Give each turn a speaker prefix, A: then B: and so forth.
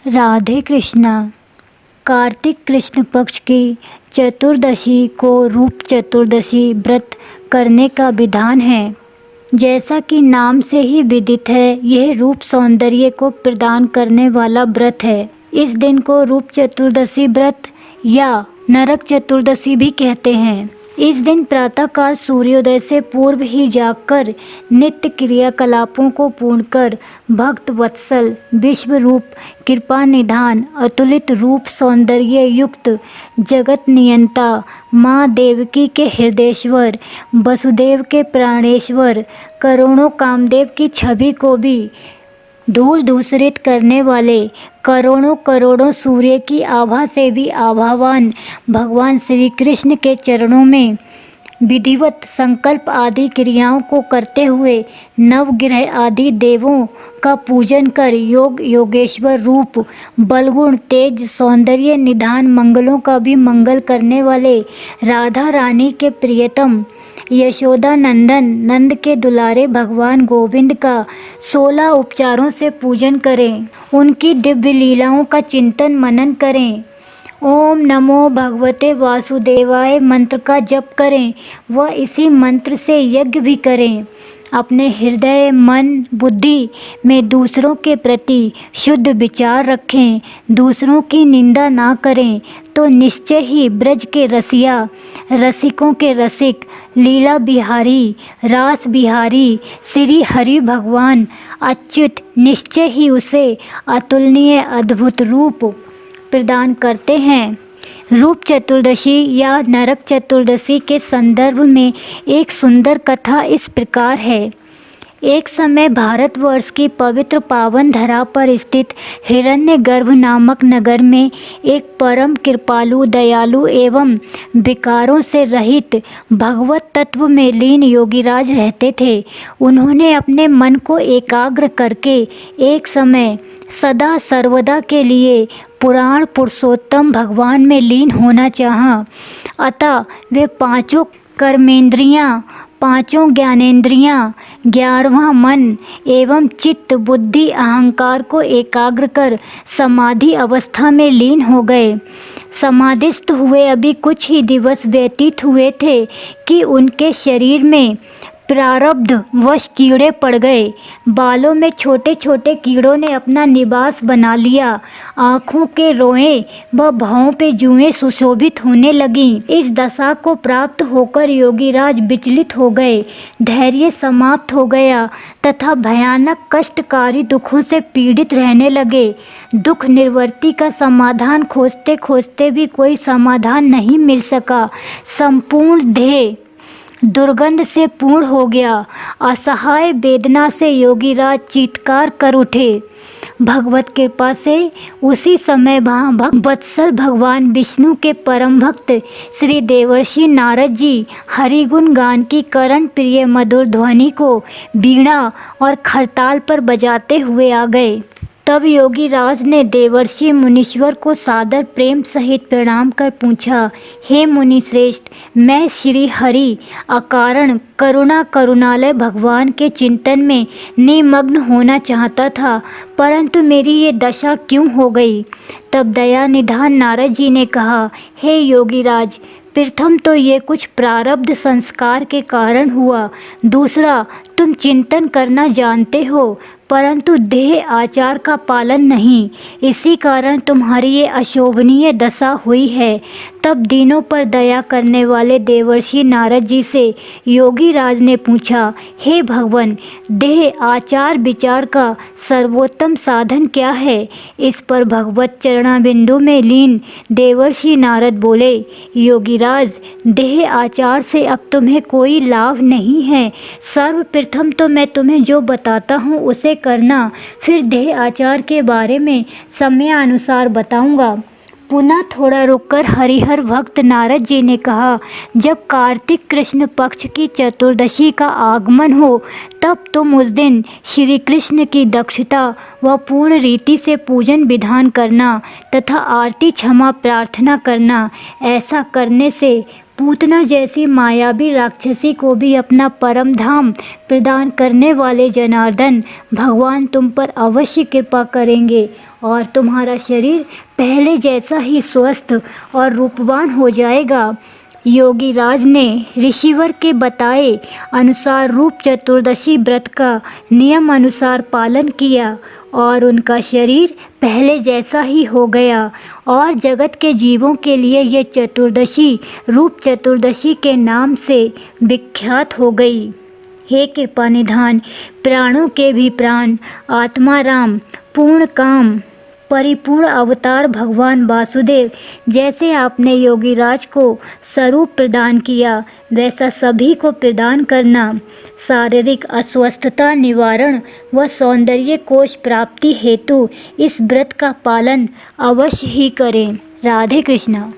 A: राधे कृष्णा। कार्तिक कृष्ण पक्ष की चतुर्दशी को रूप चतुर्दशी व्रत करने का विधान है। जैसा कि नाम से ही विदित है, यह रूप सौंदर्य को प्रदान करने वाला व्रत है। इस दिन को रूप चतुर्दशी व्रत या नरक चतुर्दशी भी कहते हैं। इस दिन प्रातःकाल सूर्योदय से पूर्व ही जागकर नित्य क्रियाकलापों को पूर्ण कर भक्त वत्सल विश्व रूप कृपा निधान अतुलित रूप सौंदर्य युक्त जगत नियंता माँ देवकी के हृदयेश्वर वसुदेव के प्राणेश्वर करोड़ों कामदेव की छवि को भी धूल धूसरित करने वाले करोड़ों करोड़ों सूर्य की आभा से भी आभावान भगवान श्री कृष्ण के चरणों में विधिवत संकल्प आदि क्रियाओं को करते हुए नवग्रह आदि देवों का पूजन कर योग योगेश्वर रूप बलगुण तेज सौंदर्य निधान मंगलों का भी मंगल करने वाले राधा रानी के प्रियतम यशोदा नंदन नंद के दुलारे भगवान गोविंद का 16 उपचारों से पूजन करें। उनकी दिव्य लीलाओं का चिंतन मनन करें। ओम नमो भगवते वासुदेवाय मंत्र का जप करें व इसी मंत्र से यज्ञ भी करें। अपने हृदय मन बुद्धि में दूसरों के प्रति शुद्ध विचार रखें। दूसरों की निंदा ना करें तो निश्चय ही ब्रज के रसिया रसिकों के रसिक लीला बिहारी रास बिहारी श्री हरि भगवान अच्युत निश्चय ही उसे अतुलनीय अद्भुत रूप प्रदान करते हैं। रूप चतुर्दशी या नरक चतुर्दशी के संदर्भ में एक सुंदर कथा इस प्रकार है। एक समय भारतवर्ष की पवित्र पावन धरा पर स्थित हिरण्यगर्भ नामक नगर में एक परम कृपालु दयालु एवं विकारों से रहित भगवत तत्व में लीन योगीराज रहते थे। उन्होंने अपने मन को एकाग्र करके एक समय सदा सर्वदा के लिए पुराण पुरुषोत्तम भगवान में लीन होना चाहा। अतः वे पांचों कर्मेंद्रियां पांचों ज्ञानेंद्रियां 11वां मन एवं चित्त बुद्धि अहंकार को एकाग्र कर समाधि अवस्था में लीन हो गए। समाधिस्थ हुए अभी कुछ ही दिवस व्यतीत हुए थे कि उनके शरीर में प्रारब्ध वश कीड़े पड़ गए। बालों में छोटे छोटे कीड़ों ने अपना निवास बना लिया। आँखों के रोएं व भौं पे जुएं सुशोभित होने लगीं। इस दशा को प्राप्त होकर योगीराज विचलित हो गए। धैर्य समाप्त हो गया तथा भयानक कष्टकारी दुखों से पीड़ित रहने लगे। दुख निवृत्ति का समाधान खोजते खोजते भी कोई समाधान नहीं मिल सका। संपूर्ण देह दुर्गंध से पूर्ण हो गया। असहाय वेदना से योगीराज चीत्कार कर उठे। भगवत कृपा से उसी समय वहाँ वत्सल भगवान विष्णु के परम भक्त श्री देवर्षि नारद जी हरिगुण गान की करण प्रिय मधुर ध्वनि को वीणा और खरताल पर बजाते हुए आ गए। तब योगीराज ने देवर्षि मुनीश्वर को सादर प्रेम सहित प्रणाम कर पूछा, हे मुनि श्रेष्ठ, मैं श्री हरि अकारण करुणालय भगवान के चिंतन में निमग्न होना चाहता था, परंतु मेरी ये दशा क्यों हो गई। तब दया निधान नारद जी ने कहा, हे योगीराज, प्रथम तो ये कुछ प्रारब्ध संस्कार के कारण हुआ। दूसरा, तुम चिंतन करना जानते हो परंतु देह आचार का पालन नहीं, इसी कारण तुम्हारी ये अशोभनीय दशा हुई है। तब दीनों पर दया करने वाले देवर्षि नारद जी से योगीराज ने पूछा, हे भगवान, देह आचार विचार का सर्वोत्तम साधन क्या है। इस पर भगवत चरणाबिंदु में लीन देवर्षि नारद बोले, योगीराज, देह आचार से अब तुम्हें कोई लाभ नहीं है। सर्वप्रथम तो मैं तुम्हें जो बताता हूँ उसे करना, फिर देह आचार के बारे में समयानुसार बताऊंगा। पुनः थोड़ा रुककर हरिहर भक्त नारद जी ने कहा, जब कार्तिक कृष्ण पक्ष की चतुर्दशी का आगमन हो तब तुम उस दिन श्री कृष्ण की दक्षता व पूर्ण रीति से पूजन विधान करना तथा आरती क्षमा प्रार्थना करना। ऐसा करने से पूतना जैसी मायावी राक्षसी को भी अपना परम धाम प्रदान करने वाले जनार्दन भगवान तुम पर अवश्य कृपा करेंगे और तुम्हारा शरीर पहले जैसा ही स्वस्थ और रूपवान हो जाएगा। योगी राज ने ऋषिवर के बताए अनुसार रूप चतुर्दशी व्रत का नियम अनुसार पालन किया और उनका शरीर पहले जैसा ही हो गया और जगत के जीवों के लिए यह चतुर्दशी रूप चतुर्दशी के नाम से विख्यात हो गई। हे कृपा निधान, प्राणों के भी प्राण, आत्मा राम, पूर्ण काम, परिपूर्ण अवतार भगवान वासुदेव, जैसे आपने योगीराज को स्वरूप प्रदान किया वैसा सभी को प्रदान करना। शारीरिक अस्वस्थता निवारण व सौंदर्य कोश प्राप्ति हेतु इस व्रत का पालन अवश्य ही करें। राधे कृष्णा।